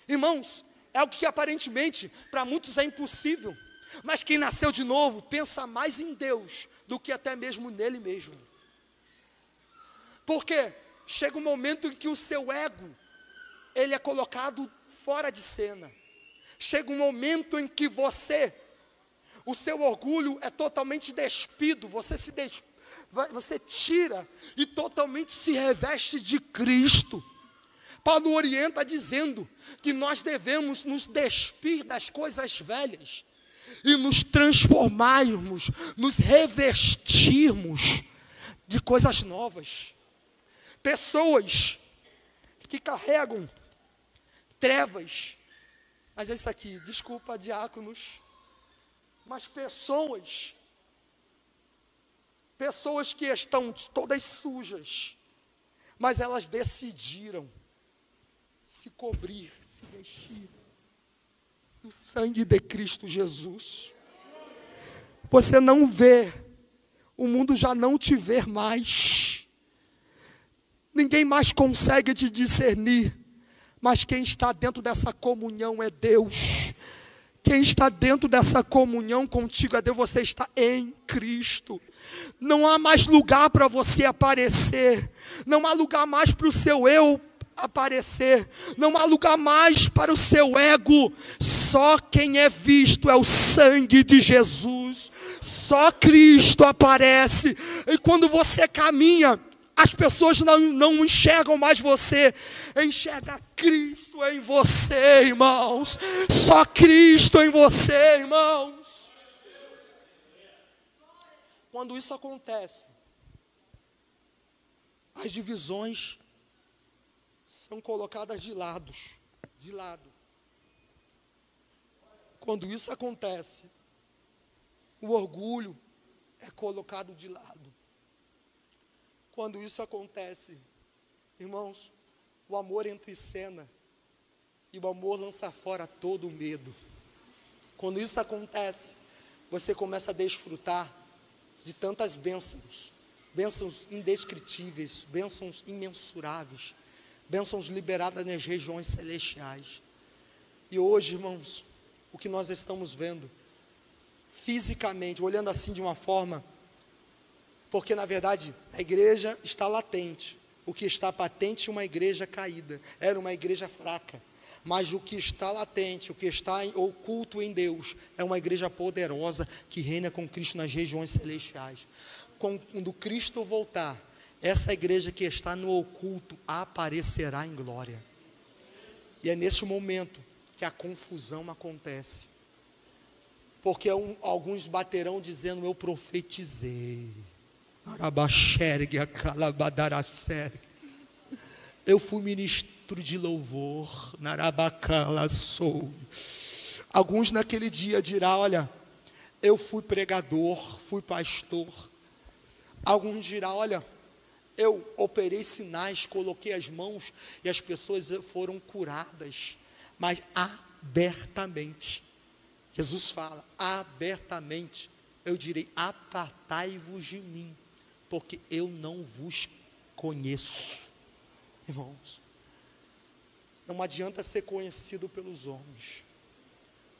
irmãos, é algo que aparentemente para muitos é impossível, mas quem nasceu de novo pensa mais em Deus do que até mesmo nele mesmo. Porque chega um momento em que o seu ego, ele é colocado fora de cena. Chega um momento em que o seu orgulho é totalmente despido, você tira e totalmente se reveste de Cristo. Paulo orienta dizendo que nós devemos nos despir das coisas velhas e nos transformarmos, nos revestirmos de coisas novas. Pessoas que carregam trevas, mas é isso aqui, desculpa, diáconos, mas pessoas que estão todas sujas, mas elas decidiram se cobrir, se vestir do sangue de Cristo Jesus. Você não vê, o mundo já não te vê mais, ninguém mais consegue te discernir, mas quem está dentro dessa comunhão é Deus. quem está dentro dessa comunhão contigo é Deus, você está em Cristo. Não há mais lugar para você aparecer, não há lugar mais para o seu eu aparecer, não há lugar mais para o seu ego. Só quem é visto é o sangue de Jesus, só Cristo aparece. E quando você caminha, as pessoas não enxergam mais você, enxerga Cristo em você, irmãos. Só Cristo em você, irmãos. Quando isso acontece, as divisões são colocadas de lado. Quando isso acontece, o orgulho é colocado de lado. Quando isso acontece, irmãos, o amor entra em cena e o amor lança fora todo o medo. Quando isso acontece, você começa a desfrutar de tantas bênçãos, bênçãos indescritíveis, bênçãos imensuráveis, bênçãos liberadas nas regiões celestiais. E hoje, irmãos, o que nós estamos vendo, fisicamente, olhando assim de uma forma, porque na verdade a igreja está latente, o que está patente é uma igreja caída, era uma igreja fraca, mas o que está latente, o que está oculto em Deus, é uma igreja poderosa, que reina com Cristo nas regiões celestiais. Quando Cristo voltar, essa igreja que está no oculto aparecerá em glória. E é nesse momento que a confusão acontece. Porque alguns baterão dizendo: eu profetizei. Eu fui ministro de louvor. Alguns naquele dia dirão: olha, eu fui pregador, fui pastor. Alguns dirão: olha, eu operei sinais, coloquei as mãos e as pessoas foram curadas. Mas abertamente, Jesus fala, abertamente, eu direi: apartai-vos de mim, porque eu não vos conheço. Irmãos, não adianta ser conhecido pelos homens,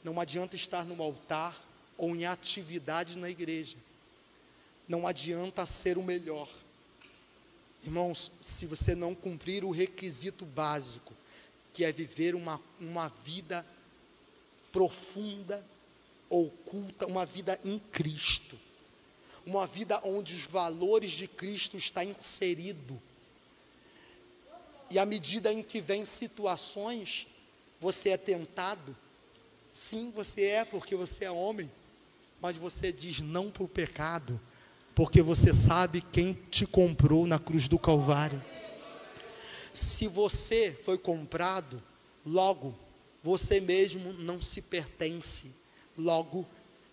não adianta estar no altar ou em atividade na igreja, não adianta ser o melhor. Irmãos, se você não cumprir o requisito básico, que é viver uma vida profunda, oculta, uma vida em Cristo, uma vida onde os valores de Cristo estão inseridos, e à medida em que vem situações, você é tentado. Sim, você é, porque você é homem, mas você diz não para o pecado, porque você sabe quem te comprou na cruz do Calvário. Se você foi comprado, logo você mesmo não se pertence, logo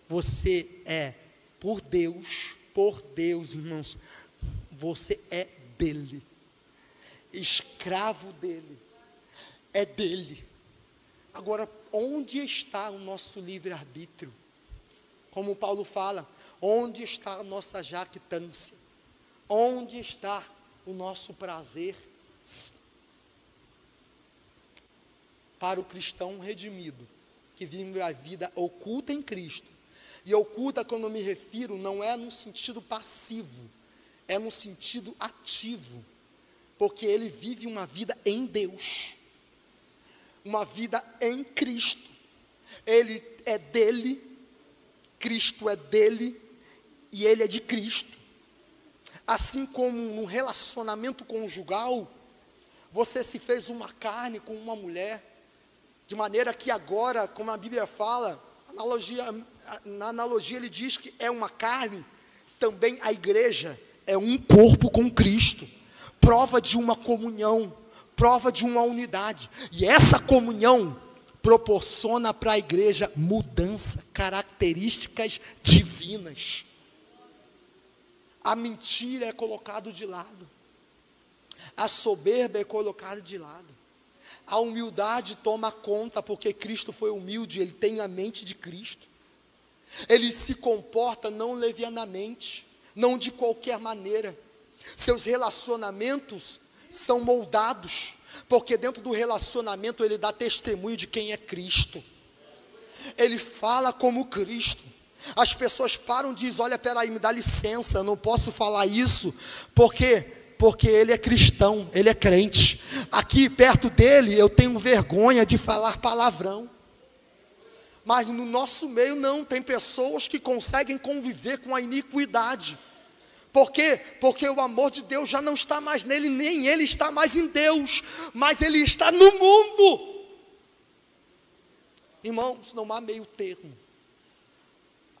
você é por Deus, irmãos, você é dele, escravo dele, é dele. Agora, onde está o nosso livre-arbítrio? Como Paulo fala, onde está a nossa jactância? Onde está o nosso prazer? Para o cristão redimido, que vive a vida oculta em Cristo, e oculta, quando eu me refiro, não é no sentido passivo, é no sentido ativo, porque ele vive uma vida em Deus, uma vida em Cristo. Ele é dele, Cristo é dele, e ele é de Cristo. Assim como no relacionamento conjugal, você se fez uma carne com uma mulher, de maneira que agora, como a Bíblia fala, na analogia ele diz que é uma carne, também a igreja é um corpo com Cristo, prova de uma comunhão, prova de uma unidade, e essa comunhão proporciona para a igreja mudança, características divinas. A mentira é colocada de lado, a soberba é colocada de lado, a humildade toma conta, porque Cristo foi humilde, ele tem a mente de Cristo, ele se comporta não levianamente, não de qualquer maneira, seus relacionamentos são moldados, porque dentro do relacionamento ele dá testemunho de quem é Cristo, ele fala como Cristo. As pessoas param e dizem, olha, peraí, me dá licença, eu não posso falar isso. Por quê? Porque ele é cristão, ele é crente. Aqui perto dele eu tenho vergonha de falar palavrão. Mas no nosso meio não, tem pessoas que conseguem conviver com a iniquidade. Por quê? Porque o amor de Deus já não está mais nele, nem ele está mais em Deus, mas ele está no mundo. Irmãos, não há meio termo.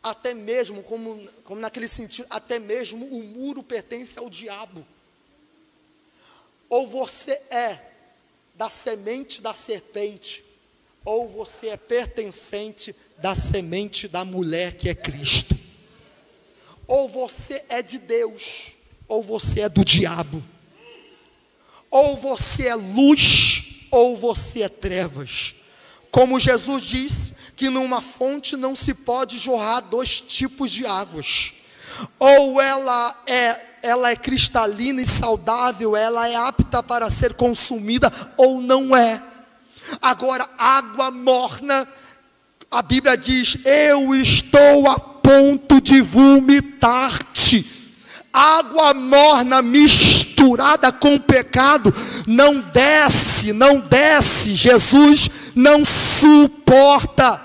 Até mesmo, como naquele sentido, até mesmo o muro pertence ao diabo. Ou você é da semente da serpente, ou você é pertencente da semente da mulher que é Cristo. Ou você é de Deus, ou você é do diabo. Ou você é luz, ou você é trevas. Como Jesus diz que numa fonte não se pode jorrar dois tipos de águas. Ou ela é cristalina e saudável, ela é apta para ser consumida, ou não é. Agora, água morna, a Bíblia diz, eu estou a ponto de vomitar-te. Água morna misturada com pecado, não desce, Jesus não suporta.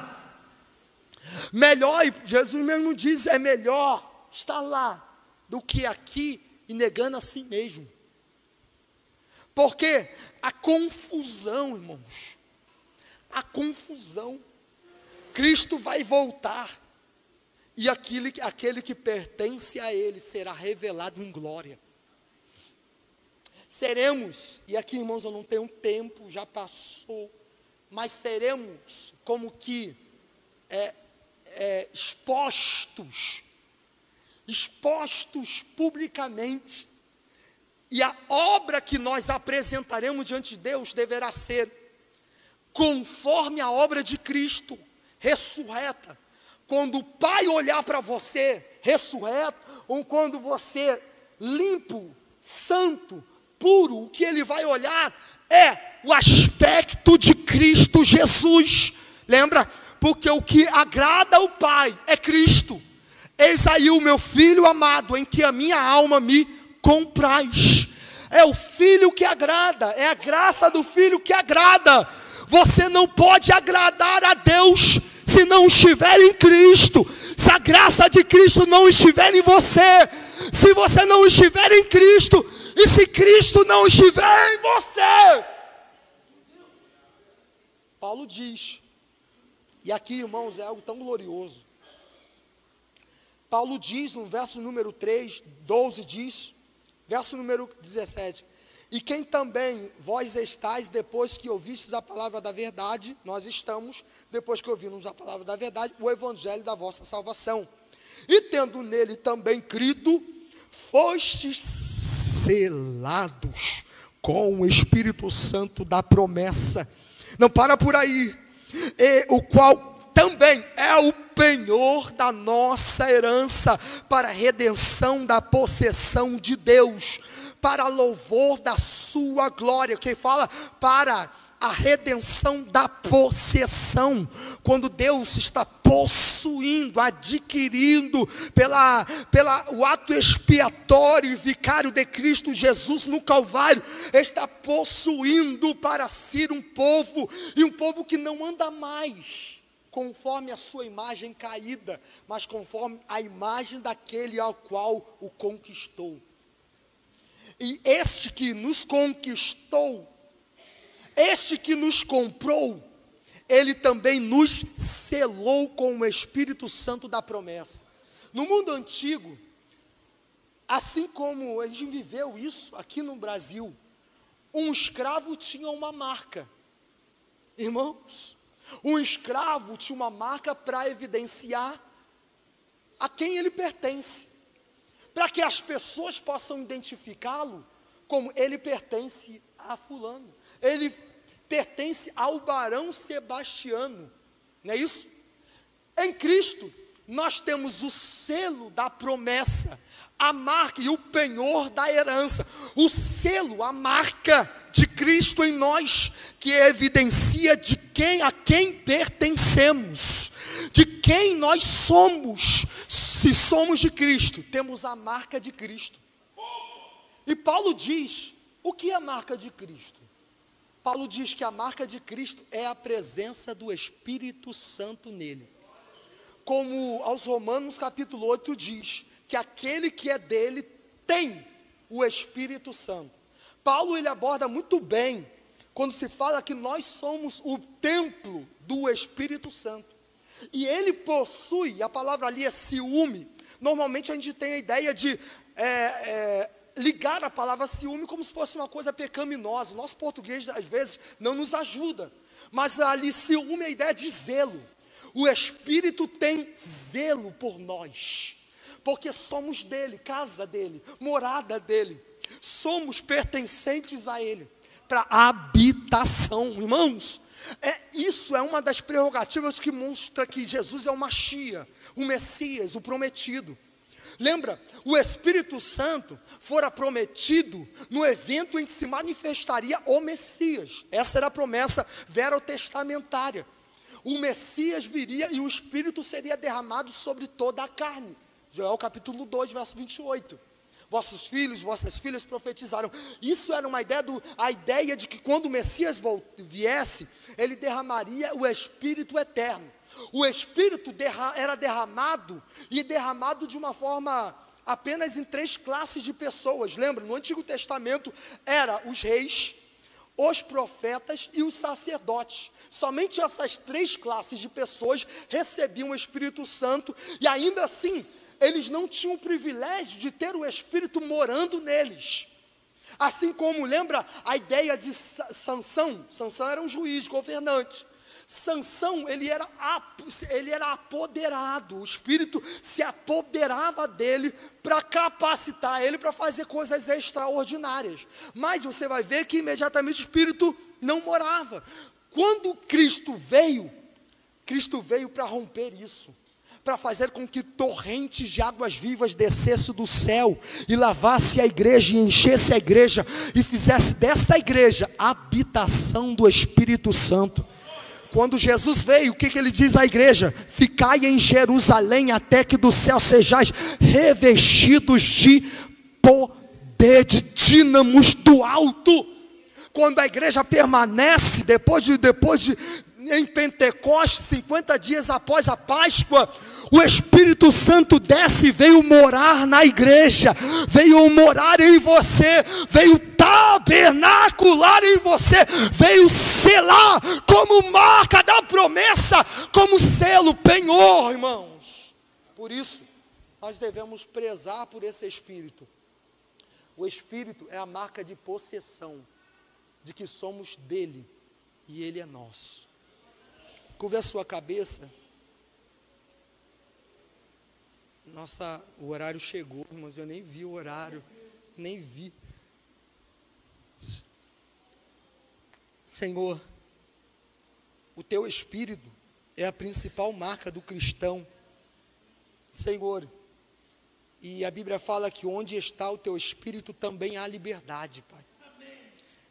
Melhor, Jesus mesmo diz, é melhor estar lá do que aqui e negando a si mesmo. Porque a confusão, irmãos, a confusão, Cristo vai voltar, e aquele que pertence a ele será revelado em glória. Seremos, e aqui, irmãos, eu não tenho tempo, já passou, mas seremos como que expostos publicamente, e a obra que nós apresentaremos diante de Deus deverá ser conforme a obra de Cristo, ressurreta. Quando o Pai olhar para você, ressurreto, ou quando você limpo, santo, puro, o que Ele vai olhar é o aspecto de Cristo Jesus. Lembra? Porque o que agrada ao Pai é Cristo. Eis aí o meu Filho amado, em que a minha alma me compraz. É o Filho que agrada, é a graça do Filho que agrada. Você não pode agradar a Deus se não estiver em Cristo. Se a graça de Cristo não estiver em você, se você não estiver em Cristo, e se Cristo não estiver em você. Paulo diz, e aqui, irmãos, é algo tão glorioso. Paulo diz no verso número 3, 12 diz, verso número 17, e quem também vós estáis depois que ouvistes a palavra da verdade, nós estamos, depois que ouvimos a palavra da verdade, o evangelho da vossa salvação. E tendo nele também crido, fostes selados com o Espírito Santo da promessa. Não para por aí. E o qual também é o penhor da nossa herança, para a redenção da possessão de Deus, para louvor da sua glória. Quem fala? Para a redenção da possessão, quando Deus está possuindo, adquirindo o ato expiatório e vicário de Cristo Jesus no Calvário, está possuindo para si um povo, e um povo que não anda mais conforme a sua imagem caída, mas conforme a imagem daquele ao qual o conquistou. E este que nos conquistou, este que nos comprou, ele também nos selou com o Espírito Santo da promessa. No mundo antigo, assim como a gente viveu isso aqui no Brasil, um escravo tinha uma marca. Irmãos, um escravo tinha uma marca para evidenciar a quem ele pertence, para que as pessoas possam identificá-lo como ele pertence a fulano, ele pertence ao barão Sebastiano, não é isso? Em Cristo, nós temos o selo da promessa, a marca e o penhor da herança, o selo, a marca de Cristo em nós, que evidencia a quem pertencemos. de quem nós somos. Se somos de Cristo, temos a marca de Cristo. E Paulo diz, o que é a marca de Cristo? Paulo diz que a marca de Cristo é a presença do Espírito Santo nele. Como aos Romanos capítulo 8 diz, que aquele que é dele tem o Espírito Santo. Paulo ele aborda muito bem, quando se fala que nós somos o templo do Espírito Santo. E ele possui, a palavra ali é ciúme. Normalmente a gente tem a ideia de ligar a palavra ciúme como se fosse uma coisa pecaminosa. Nosso português às vezes não nos ajuda. Mas ali ciúme é a ideia de zelo. O Espírito tem zelo por nós, porque somos dele, casa dele, morada dele. Somos pertencentes a ele, para habitação, irmãos. Isso é uma das prerrogativas que mostra que Jesus é o Machia, o Messias, o prometido. Lembra, o Espírito Santo fora prometido no evento em que se manifestaria o Messias. Essa era a promessa verotestamentária. O Messias viria e o Espírito seria derramado sobre toda a carne. Joel capítulo 2, verso 28. Vossos filhos, vossas filhas profetizaram. Isso era uma ideia, a ideia de que quando o Messias viesse, ele derramaria o Espírito eterno. O Espírito era derramado, e derramado de uma forma apenas em 3 classes de pessoas. Lembra, no Antigo Testamento, era os reis, os profetas e os sacerdotes. Somente essas 3 classes de pessoas recebiam o Espírito Santo, e ainda assim, eles não tinham o privilégio de ter o Espírito morando neles. Assim como, lembra a ideia de Sansão? Sansão era um juiz, governante. Sansão, ele era apoderado, o Espírito se apoderava dele para capacitar ele para fazer coisas extraordinárias. Mas você vai ver que imediatamente o Espírito não morava. Quando Cristo veio para romper isso, para fazer com que torrentes de águas vivas descessem do céu e lavasse a igreja e enchesse a igreja e fizesse desta igreja a habitação do Espírito Santo. Quando Jesus veio, o que ele diz à igreja? Ficai em Jerusalém até que do céu sejais revestidos de poder, de dínamos do alto. Quando a igreja permanece, depois de em Pentecostes, 50 dias após a Páscoa, o Espírito Santo desce e veio morar na igreja, veio morar em você, veio tabernacular em você, veio selar como marca da promessa, como selo, penhor, irmãos. Por isso, nós devemos prezar por esse Espírito. O Espírito é a marca de possessão, de que somos dele e ele é nosso. Curva a sua cabeça. Nossa, o horário chegou, irmãos, eu nem vi o horário, nem vi. Senhor, o teu Espírito é a principal marca do cristão. Senhor, e a Bíblia fala que onde está o teu Espírito também há liberdade, Pai.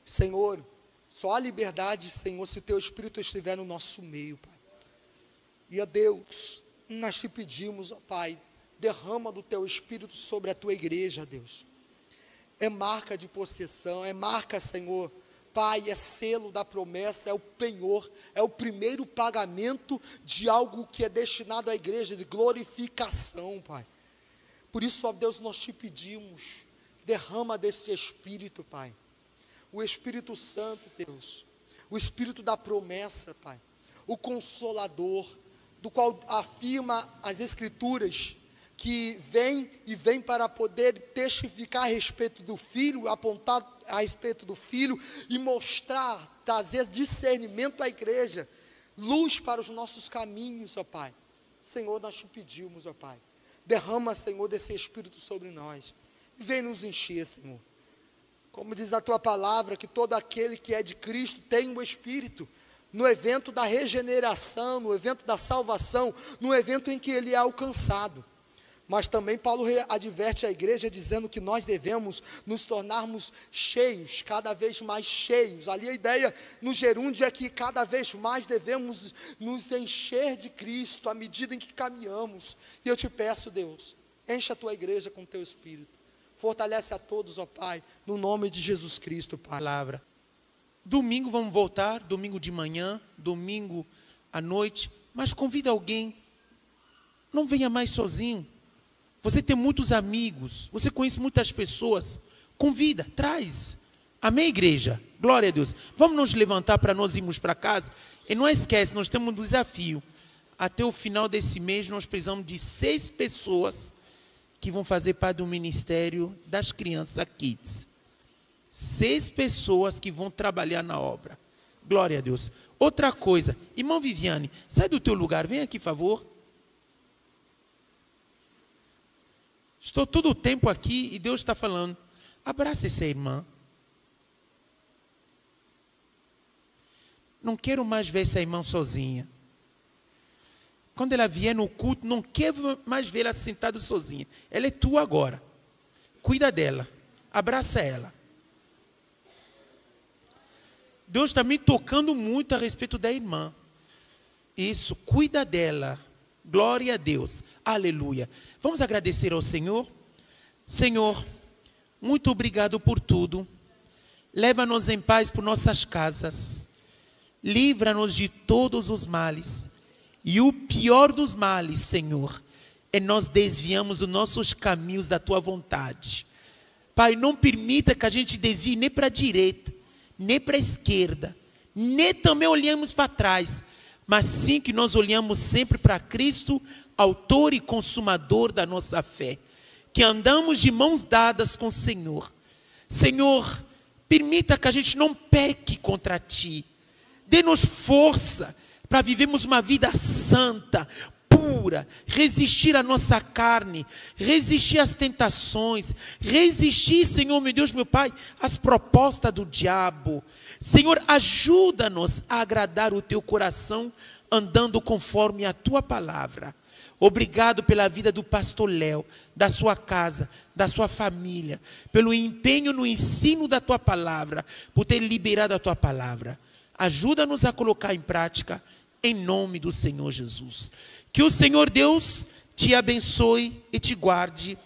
Senhor, só há liberdade, Senhor, se o teu Espírito estiver no nosso meio, Pai. E a Deus, nós te pedimos, ó Pai, derrama do teu Espírito sobre a tua igreja, Deus. É marca de possessão, é marca, Senhor, Pai, é selo da promessa, é o penhor, é o primeiro pagamento de algo que é destinado à igreja, de glorificação, Pai. Por isso, ó Deus, nós te pedimos, derrama desse Espírito, Pai. O Espírito Santo, Deus, o Espírito da promessa, Pai, o Consolador, do qual afirma as Escrituras, que vem para poder testificar a respeito do Filho, apontar a respeito do Filho e mostrar, trazer discernimento à igreja, luz para os nossos caminhos, ó Pai. Senhor, nós te pedimos, ó Pai, derrama, Senhor, desse Espírito sobre nós, e vem nos encher, Senhor. Como diz a tua palavra, que todo aquele que é de Cristo tem o Espírito, no evento da regeneração, no evento da salvação, no evento em que ele é alcançado. Mas também Paulo adverte a igreja dizendo que nós devemos nos tornarmos cheios, cada vez mais cheios. Ali a ideia no gerúndio é que cada vez mais devemos nos encher de Cristo à medida em que caminhamos. E eu te peço, Deus, encha a tua igreja com o teu Espírito. Fortalece a todos, ó Pai, no nome de Jesus Cristo, Pai. Palavra. Domingo vamos voltar, domingo de manhã, domingo à noite, mas convida alguém. Não venha mais sozinho. Você tem muitos amigos, você conhece muitas pessoas. Convida, traz. Amém, igreja? Glória a Deus. Vamos nos levantar para nós irmos para casa. E não esquece, nós temos um desafio. Até o final desse mês, nós precisamos de 6 pessoas que vão fazer parte do ministério das crianças Kids. 6 pessoas que vão trabalhar na obra. Glória a Deus. Outra coisa, irmão Viviane, sai do teu lugar, vem aqui, por favor. Estou todo o tempo aqui e Deus está falando, abraça essa irmã. Não quero mais ver essa irmã sozinha. Quando ela vier no culto, não quero mais ver ela sentada sozinha. Ela é tua agora. Cuida dela, abraça ela. Deus está me tocando muito a respeito da irmã. Isso, cuida dela. Glória a Deus, aleluia. Vamos agradecer ao Senhor. Senhor, muito obrigado por tudo. Leva-nos em paz por nossas casas. Livra-nos de todos os males. E o pior dos males, Senhor, é nós desviamos os nossos caminhos da Tua vontade. Pai, não permita que a gente desvie nem para a direita, nem para a esquerda, nem também olhamos para trás, mas sim que nós olhamos sempre para Cristo, autor e consumador da nossa fé, que andamos de mãos dadas com o Senhor. Senhor, permita que a gente não peque contra Ti, dê-nos força para vivermos uma vida santa, pura, resistir à nossa carne, resistir às tentações, resistir, Senhor, meu Deus, meu Pai, às propostas do diabo. Senhor, ajuda-nos a agradar o Teu coração, andando conforme a Tua palavra. Obrigado pela vida do pastor Léo, da sua casa, da sua família, pelo empenho no ensino da Tua palavra, por ter liberado a Tua palavra. Ajuda-nos a colocar em prática, em nome do Senhor Jesus. Que o Senhor Deus te abençoe e te guarde.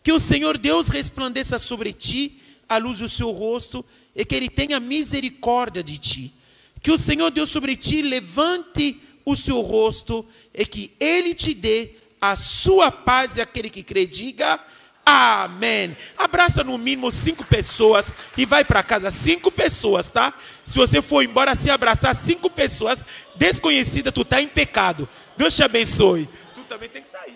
Que o Senhor Deus resplandeça sobre ti a luz do seu rosto e que Ele tenha misericórdia de ti. Que o Senhor Deus sobre ti levante o seu rosto e que Ele te dê a sua paz, e aquele que crê diga amém. Abraça no mínimo 5 pessoas e vai para casa. 5 pessoas, tá? Se você for embora sem abraçar 5 pessoas desconhecidas, tu está em pecado. Deus te abençoe. Tu também tem que sair.